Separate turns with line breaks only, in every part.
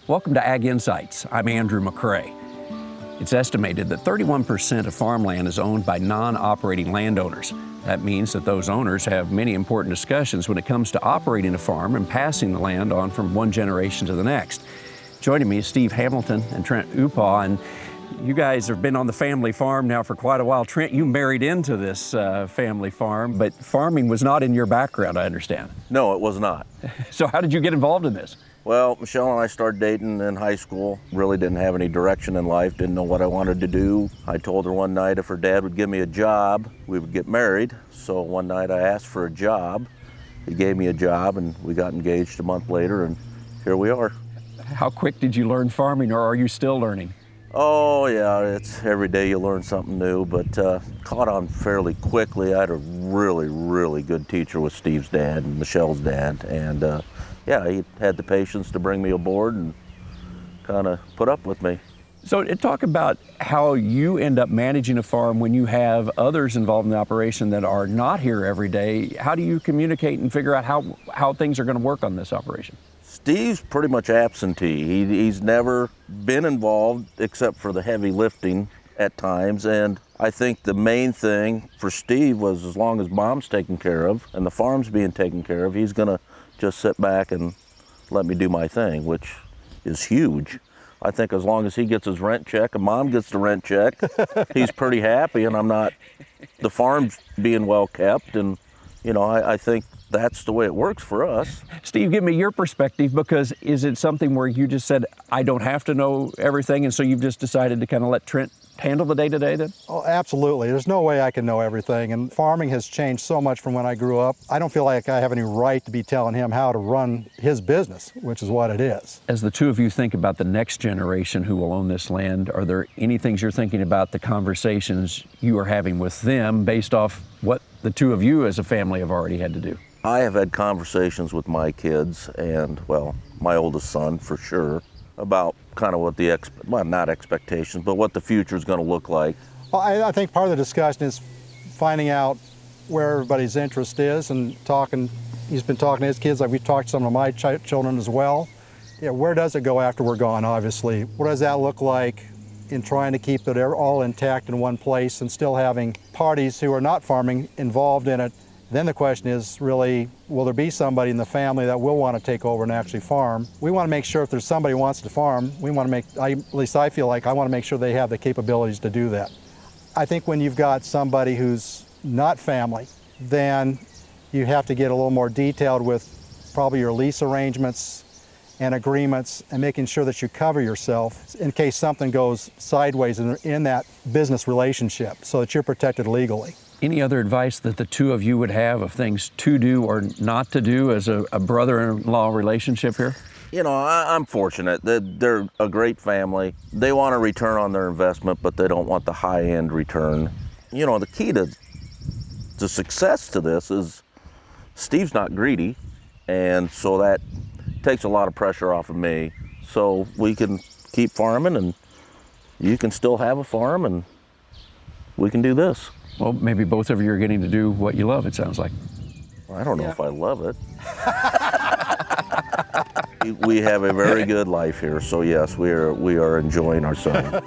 Welcome to Ag Insights. I'm Andrew McCrae. It's estimated that 31% of farmland is owned by non-operating landowners. That means that those owners have many important discussions when it comes to operating a farm and passing the land on from one generation to the next. Joining me is Steve Hamilton and Trent Upaw, and you guys have been on the family farm now for quite a while. Trent, you married into this family farm, but farming was not in your background, I understand.
No, it was not.
So how did you get involved in this?
Well, Michelle and I started dating in high school. Really didn't have any direction in life, didn't know what I wanted to do. I told her one night if her dad would give me a job, we would get married. So one night I asked for a job. He gave me a job and we got engaged a month later, and here we are.
How quick did you learn farming, or are you still learning?
Oh yeah, it's every day you learn something new, but caught on fairly quickly. I had a really good teacher with Steve's dad and Michelle's dad, and yeah, he had the patience to bring me aboard and kind of put up with me.
So talk about how you end up managing a farm when you have others involved in the operation that are not here every day. How do you communicate and figure out how things are going to work on this operation?
Steve's pretty much absentee. He's never been involved except for the heavy lifting at times, and I think the main thing for Steve was as long as Mom's taken care of and the farm's being taken care of, he's gonna just sit back and let me do my thing, which is huge. I think as long as he gets his rent check and Mom gets the rent check, he's pretty happy, and the farm's being well kept, and you know, I think that's the way it works for us.
Steve, give me your perspective, because is it something where you just said, I don't have to know everything, and so you've just decided to kind of let Trent handle the day-to-day then?
Oh, absolutely. There's no way I can know everything, and farming has changed so much from when I grew up. I don't feel like I have any right to be telling him how to run his business, which is what it is.
As the two of you think about the next generation who will own this land, are there any things you're thinking about, the conversations you are having with them based off what the two of you as a family have already had to do?
I have had conversations with my kids and, well, my oldest son for sure, about kind of what not expectations, but what the future is going to look like.
Well, I think part of the discussion is finding out where everybody's interest is and talking. He's been talking to his kids, like we've talked to some of my children as well. Yeah, where does it go after we're gone, obviously? What does that look like in trying to keep it all intact in one place and still having parties who are not farming involved in it? Then the question is really, will there be somebody in the family that will want to take over and actually farm? We want to make sure if there's somebody who wants to farm, at least I feel like I want to make sure they have the capabilities to do that. I think when you've got somebody who's not family, then you have to get a little more detailed with probably your lease arrangements and agreements, and making sure that you cover yourself in case something goes sideways in that business relationship, so that you're protected legally.
Any other advice that the two of you would have of things to do or not to do as a brother-in-law relationship here?
You know, I'm fortunate that they're a great family. They want a return on their investment, but they don't want the high-end return. You know, the key to success to this is Steve's not greedy, and so that takes a lot of pressure off of me. So we can keep farming, and you can still have a farm, and we can do this.
Well, maybe both of you are getting to do what you love, it sounds like.
I don't know if I love it. We have a very good life here, so yes, we are enjoying ourselves.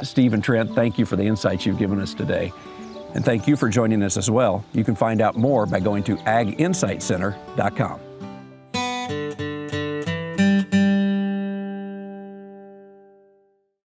Steve and Trent, thank you for the insights you've given us today. And thank you for joining us as well. You can find out more by going to aginsightcenter.com.